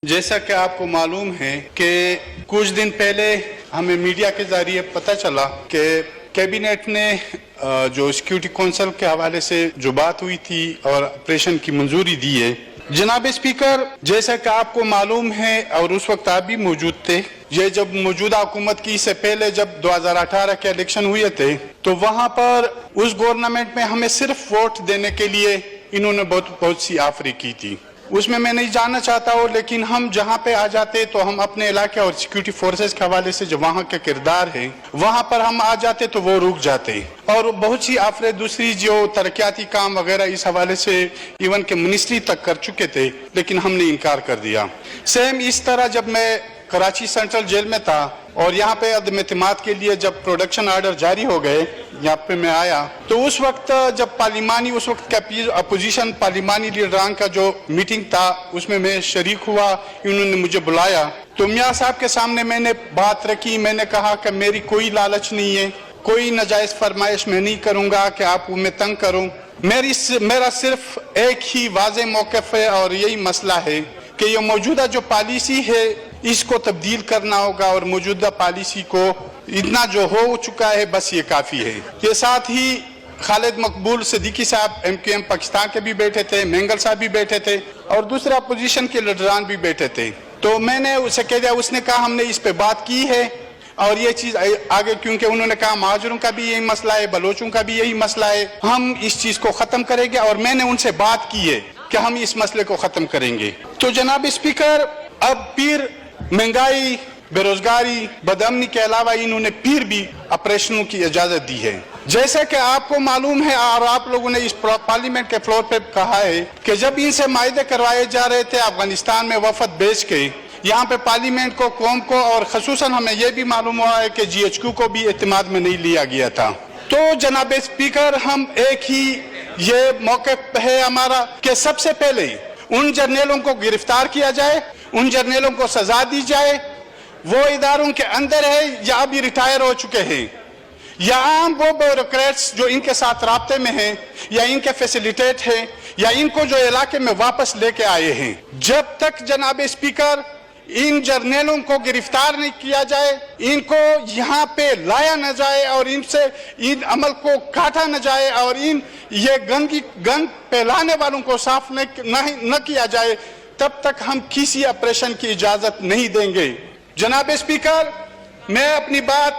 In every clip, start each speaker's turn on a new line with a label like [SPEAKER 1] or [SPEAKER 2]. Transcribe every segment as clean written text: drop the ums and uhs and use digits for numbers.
[SPEAKER 1] جیسا کہ آپ کو معلوم ہے کہ کچھ دن پہلے ہمیں میڈیا کے ذریعے پتہ چلا کہ کیبنٹ نے جو سیکیورٹی کونسل کے حوالے سے جو بات ہوئی تھی اور آپریشن کی منظوری دی ہے. جناب اسپیکر، جیسا کہ آپ کو معلوم ہے اور اس وقت آپ بھی موجود تھے، یہ جب موجودہ حکومت کی سے پہلے جب 2018 کے الیکشن ہوئے تھے تو وہاں پر اس گورنمنٹ میں ہمیں صرف ووٹ دینے کے لیے انہوں نے بہت سی آفریں کی تھی. اس میں نہیں جاننا چاہتا ہوں، لیکن ہم جہاں پہ آ جاتے تو ہم اپنے علاقے اور سیکیورٹی فورسز کے حوالے سے جو وہاں کے کردار ہے وہاں پر ہم آ جاتے تو وہ رک جاتے، اور بہت سی آفریں دوسری جو ترقیاتی کام وغیرہ اس حوالے سے ایون کہ منسٹری تک کر چکے تھے، لیکن ہم نے انکار کر دیا. سیم اس طرح جب میں کراچی سینٹرل جیل میں تھا اور یہاں پہ عدم اعتماد کے لیے جب پروڈکشن آرڈر جاری ہو گئے، یہاں پہ میں آیا تو اس وقت جب اس وقت کا اپوزیشن پارلیمانی لیڈران کا جو میٹنگ تھا اس میں شریک ہوا. انہوں نے مجھے بلایا تو میاں صاحب کے سامنے میں نے بات رکھی. میں نے کہا کہ میری کوئی لالچ نہیں ہے، کوئی ناجائز فرمائش میں نہیں کروں گا کہ آپ کو میں تنگ کروں. میرا صرف ایک ہی واضح موقف ہے اور یہی مسئلہ ہے کہ یہ موجودہ جو پالیسی ہے اس کو تبدیل کرنا ہوگا، اور موجودہ پالیسی کو اتنا جو ہو چکا ہے بس یہ کافی ہے. یہ ساتھ ہی خالد مقبول صدیقی صاحب MQM پاکستان کے بھی بیٹھے تھے، مینگل صاحب بھی بیٹھے تھے اور دوسرے اپوزیشن کے لیڈران بھی بیٹھے تھے. تو میں نے اسے کہہ دیا، اس نے کہا ہم نے اس پہ بات کی ہے اور یہ چیز آگے، کیونکہ انہوں نے کہا مہاجروں کا بھی یہی مسئلہ ہے، بلوچوں کا بھی یہی مسئلہ ہے، ہم اس چیز کو ختم کریں گے، اور میں نے ان سے بات کی ہے کہ ہم اس مسئلے کو ختم کریں گے. تو جناب اسپیکر، اب پھر مہنگائی، بے روزگاری، بدامنی کے علاوہ انہوں نے پھر بھی آپریشنوں کی اجازت دی ہے. جیسا کہ آپ کو معلوم ہے اور آپ لوگوں نے اس پارلیمنٹ کے فلور پہ کہا ہے کہ جب ان سے معاہدے کروائے جا رہے تھے افغانستان میں وفد بھیج کے، یہاں پہ پارلیمنٹ کو، قوم کو، اور خصوصاً ہمیں یہ بھی معلوم ہوا ہے کہ GHQ کو بھی اعتماد میں نہیں لیا گیا تھا. تو جناب اسپیکر، ہم ایک ہی یہ موقف ہے ہمارا کہ سب سے پہلے ان جرنیلوں کو گرفتار کیا جائے، ان جرنیلوں کو سزا دی جائے. وہ اداروں کے اندر ہے یا ابھی ریٹائر ہو چکے ہیں، یا عام وہ بیوروکریٹس جو ان کے ساتھ رابطے میں ہیں یا ان کے فیسیلیٹیٹ ہیں یا ان کو جو علاقے میں واپس لے کے آئے ہیں، جب تک جناب اسپیکر ان جرنیلوں کو گرفتار نہیں کیا جائے، ان کو یہاں پہ لایا نہ جائے اور ان سے ان عمل کو کاٹا نہ جائے اور یہ گند پھیلانے والوں کو صاف نہ کیا جائے، تب تک ہم کسی آپریشن کی اجازت نہیں دیں گے. جناب اسپیکر، میں اپنی بات،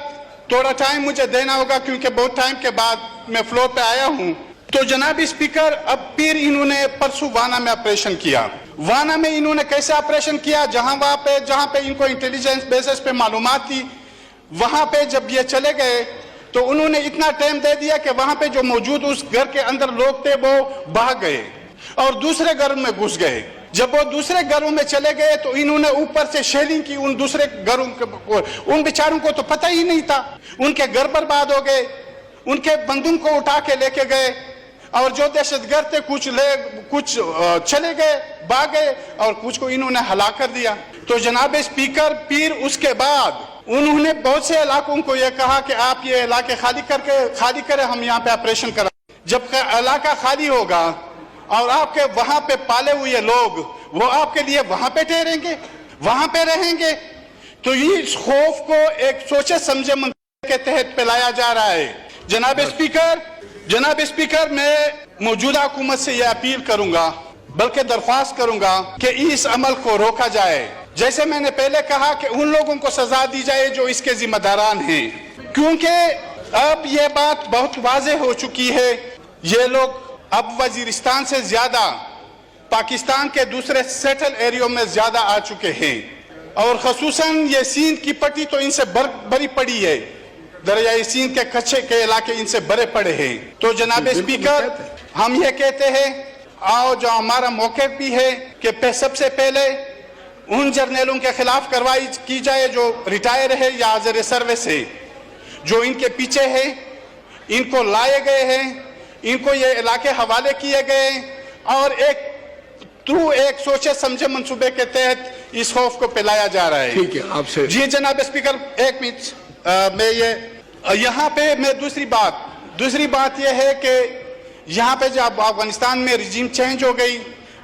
[SPEAKER 1] تھوڑا ٹائم مجھے دینا ہوگا کیونکہ بہت ٹائم کے بعد میں فلور پہ آیا ہوں. تو جناب اسپیکر، اب پھر انہوں نے پرسوں وانا میں آپریشن کیا. وانا میں انہوں نے کیسے آپریشن کیا؟ جہاں پہ ان کو انٹیلیجنس بیسس پہ معلومات تھی، وہاں پہ جب یہ چلے گئے تو انہوں نے اتنا ٹائم دے دیا کہ وہاں پہ جو موجود اس گھر کے اندر لوگ تھے وہ بھاگ گئے اور دوسرے گھروں میں گھس گئے. جب وہ دوسرے گھروں میں چلے گئے تو انہوں نے اوپر سے شیلنگ کی ان دوسرے گھروں کو. ان بیچاروں کو تو پتہ ہی نہیں تھا، ان کے گھر برباد ہو گئے، ان کے بندوق کو اٹھا کے لے کے گئے، اور جو دہشت گرد تھے کچھ چلے گئے، بھاگ گئے، اور کچھ کو انہوں نے ہلاک کر دیا. تو جناب اسپیکر، پھر اس کے بعد انہوں نے بہت سے علاقوں کو یہ کہا کہ آپ یہ علاقے خالی کریں، ہم یہاں پہ آپریشن کریں. جب علاقہ خالی ہوگا اور آپ کے وہاں پہ پالے ہوئے لوگ وہ آپ کے لیے وہاں پہ ٹھہریں گے، وہاں پہ رہیں گے. تو اس خوف کو ایک سوچے سمجھے منصوبے کے تحت پھیلایا جا رہا ہے. جناب اسپیکر، میں موجودہ حکومت سے یہ اپیل کروں گا، بلکہ درخواست کروں گا کہ اس عمل کو روکا جائے. جیسے میں نے پہلے کہا کہ ان لوگوں کو سزا دی جائے جو اس کے ذمہ داران ہیں، کیونکہ اب یہ بات بہت واضح ہو چکی ہے. یہ لوگ اب وزیرستان سے زیادہ پاکستان کے دوسرے سیٹل ایریوں میں زیادہ آ چکے ہیں، اور خصوصاً یہ سندھ کی پٹی تو ان سے بری پڑی ہے، دریائے سندھ کے کچھے کے علاقے ان سے بڑے پڑے ہیں. تو جناب اسپیکر، ہم یہ کہتے ہیں اور جو ہمارا موقف بھی ہے کہ سب سے پہلے ان جرنیلوں کے خلاف کارروائی کی جائے جو ریٹائر ہے یا حاضر سروس ہے، جو ان کے پیچھے ہے، ان کو لائے گئے ہیں، ان کو یہ علاقے حوالے کیے گئے، اور ایک سوچے سمجھے منصوبے کے تحت اس خوف کو پھیلایا جا رہا ہے.
[SPEAKER 2] ٹھیک ہے، آپ سے
[SPEAKER 1] جی جناب اسپیکر، ایک منٹ. میں یہاں پہ میں دوسری بات یہ ہے کہ یہاں پہ جب افغانستان میں رجیم چینج ہو گئی